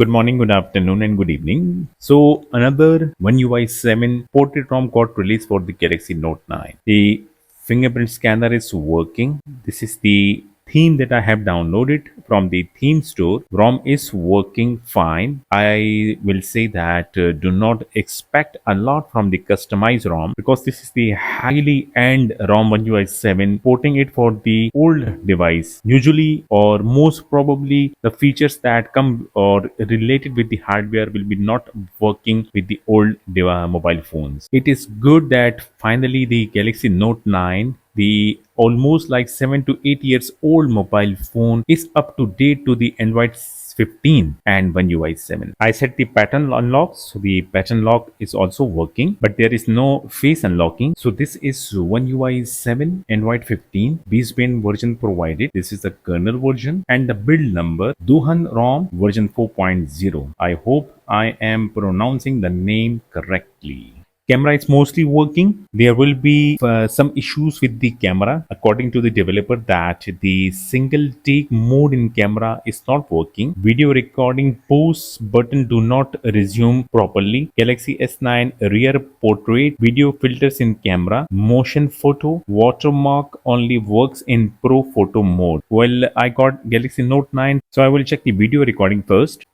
Good morning, good afternoon, and good evening. So, another OneUI 7 portrait ROM got released for the Galaxy Note 9. The fingerprint scanner is working. This is the theme that I have downloaded from the theme store. ROM is working fine. I will say that do not expect a lot from the customized ROM because this is the highly end ROM OneUI 7, porting it for the old device. Usually, or most probably, the features that come or related with the hardware will be not working with the old mobile phones. It is good that finally the Galaxy Note 9, the almost like 7 to 8 years old mobile phone, is up to date to the Android 15 and OneUI 7. I set the pattern unlock, so the pattern lock is also working, but there is no face unlocking. So this is OneUI 7 Android 15 baseband version provided. This is the kernel version and the build number Duhan ROM version 4.0. I hope I am pronouncing the name correctly. Camera is mostly working. There will be some issues with the camera according to the developer, that the single take mode in camera is not working. Video recording pause button do not resume properly. Galaxy S9 rear portrait video filters in camera. Motion photo watermark only works in pro photo mode. Well, I got Galaxy Note 9, so I will check the video recording first.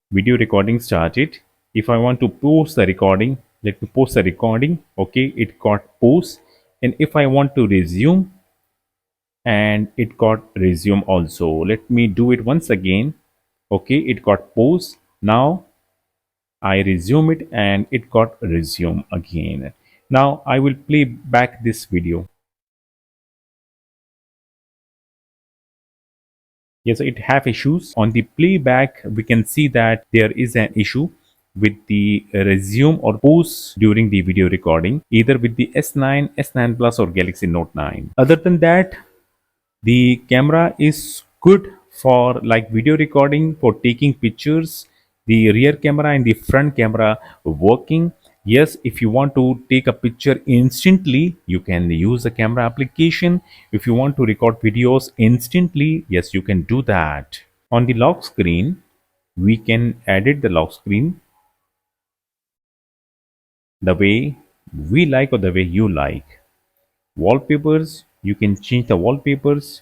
Video recording started. If I want to pause the recording, let me pause the recording. Okay, it got pause. And if I want to resume, and it got resume also. Let me do it once again. Okay, it got pause. Now I resume it and it got resume again. Now I will play back this video. Yes, it have issues on the playback. We can see that there is an issue with the resume or pause during the video recording, either with the S9, S9 Plus or Galaxy Note 9. Other than that, the camera is good for like video recording, for taking pictures. The rear camera and the front camera working. Yes, if you want to take a picture instantly, you can use the camera application. If you want to record videos instantly, yes, you can do that. On the lock screen, we can edit the lock screen the way we like or the way you like. Wallpapers, you can change the wallpapers.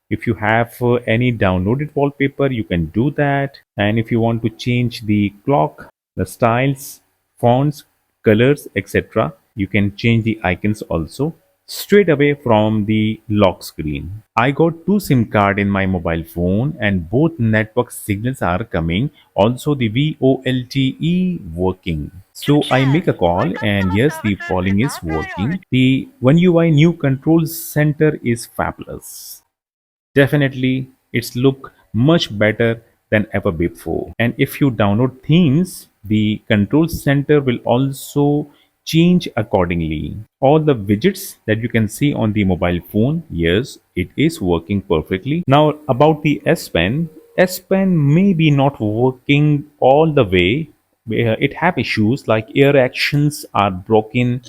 If you have any downloaded wallpaper, you can do that. And if you want to change the clock, the styles, fonts, colors, etc., you can change the icons also straight away from the lock screen. I got two SIM card in my mobile phone and both network signals are coming. Also the VoLTE working. So I make a call and yes, the calling is working. The OneUI new control center is fabulous. Definitely, it's look much better than ever before. And if you download themes, the control center will also change accordingly. All the widgets that you can see on the mobile phone, yes, it is working perfectly. Now about the S Pen, S Pen may be not working all the way. It have issues like air actions are broken.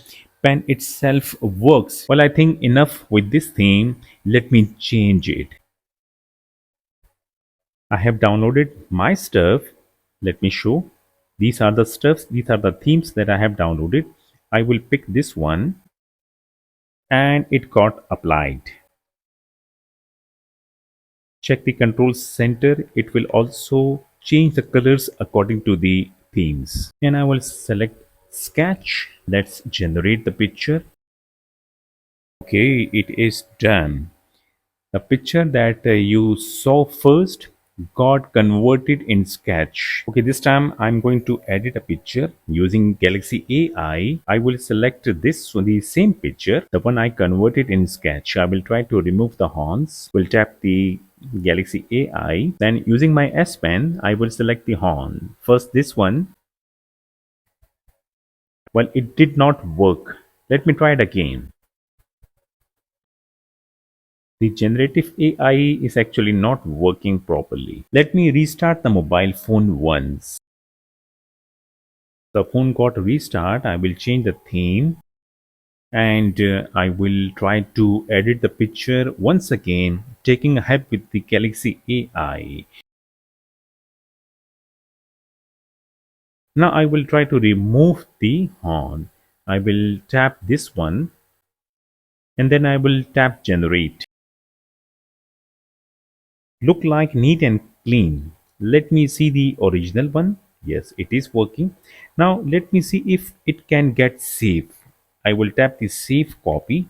Pen itself works. Well, I think enough with this theme. Let me change it. I have downloaded my stuff. Let me show. These are the stuffs. These are the themes that I have downloaded. I will pick this one and it got applied. Check the control center. It will also change the colors according to the themes. And I will select sketch. Let's generate the picture. Okay, it is done. The picture that you saw first got converted in Sketch. Okay, this time I'm going to edit a picture using Galaxy AI. I will select this, the same picture, the one I converted in Sketch. I will try to remove the horns. We'll tap the Galaxy AI. Then using my S Pen, I will select the horn. First this one. Well, it did not work. Let me try it again. The generative AI is actually not working properly. Let me restart the mobile phone once. The phone got restart. I will change the theme and I will try to edit the picture once again, taking a help with the Galaxy AI. Now I will try to remove the horn. I will tap this one and then I will tap generate. Look like neat and clean. Let me see the original one. Yes, it is working. Now let me see if it can get saved. I will tap the save copy.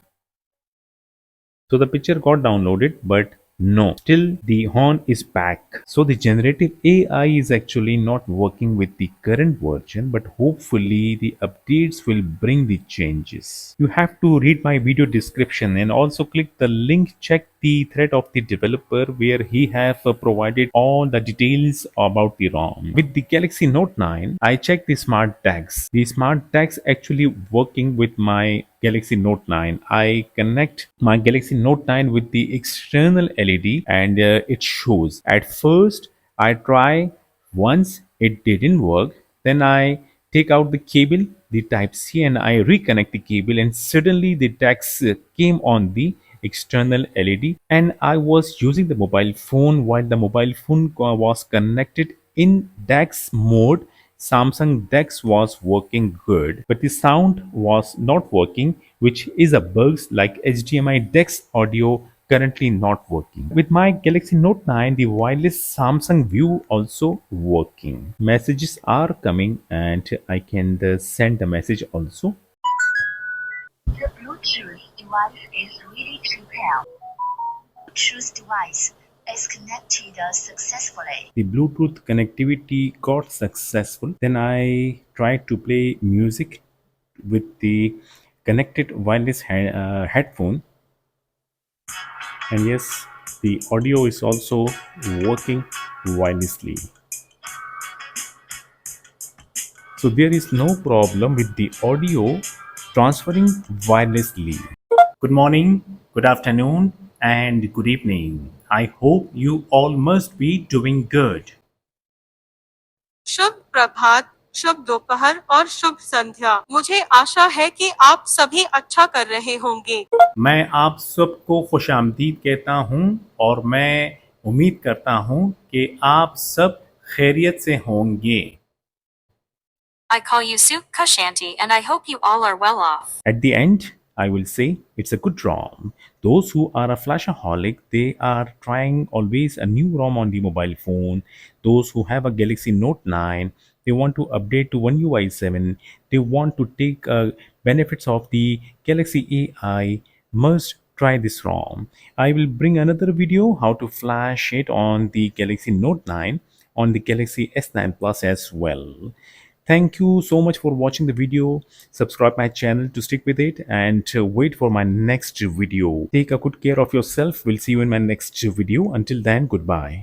So the picture got downloaded, but no, still the horn is back. So the generative AI is actually not working with the current version, but hopefully the updates will bring the changes. You have to read my video description and also click the link, check the thread of the developer where he have provided all the details about the ROM. With the Galaxy Note 9, I checked the smart tags. The smart tags actually working with my Galaxy Note 9. I connect my Galaxy Note 9 with the external LED and it shows. At first, I try once, it didn't work. Then I take out the cable, the Type C, and I reconnect the cable, and suddenly the text came on the external LED. And I was using the mobile phone while the mobile phone was connected in DeX mode. Samsung DeX was working good, but the sound was not working, which is a bug like HDMI DeX audio currently not working. With my Galaxy Note 9, the wireless Samsung View also working. Messages are coming and I can send a message also. The Bluetooth device is ready to pair. Bluetooth device is connected successfully. The Bluetooth connectivity got successful. Then I tried to play music with the connected wireless headphone, and yes, the audio is also working wirelessly. So there is no problem with the audio transferring wirelessly. Good morning, good afternoon, and good evening. I hope you all must be doing good. शुभ प्रभात, शुभ दोपहर और शुभ संध्या। मुझे आशा है कि आप सभी अच्छा कर रहे होंगे। मैं आप सबको खुशामदीद कहता हूं और मैं उम्मीद करता हूं कि आप सब खैरियत से होंगे। I call you Soup Kashanti and I hope you all are well off. At the end, I will say it's a good ROM. Those who are a flashaholic, they are trying always a new ROM on the mobile phone. Those who have a Galaxy Note 9, they want to update to OneUI 7. They want to take benefits of the Galaxy AI. Must try this ROM. I will bring another video how to flash it on the Galaxy Note 9 on the Galaxy S9 Plus as well. Thank you so much for watching the video. Subscribe my channel to stick with it and wait for my next video. Take a good care of yourself. We'll see you in my next video. Until then, goodbye.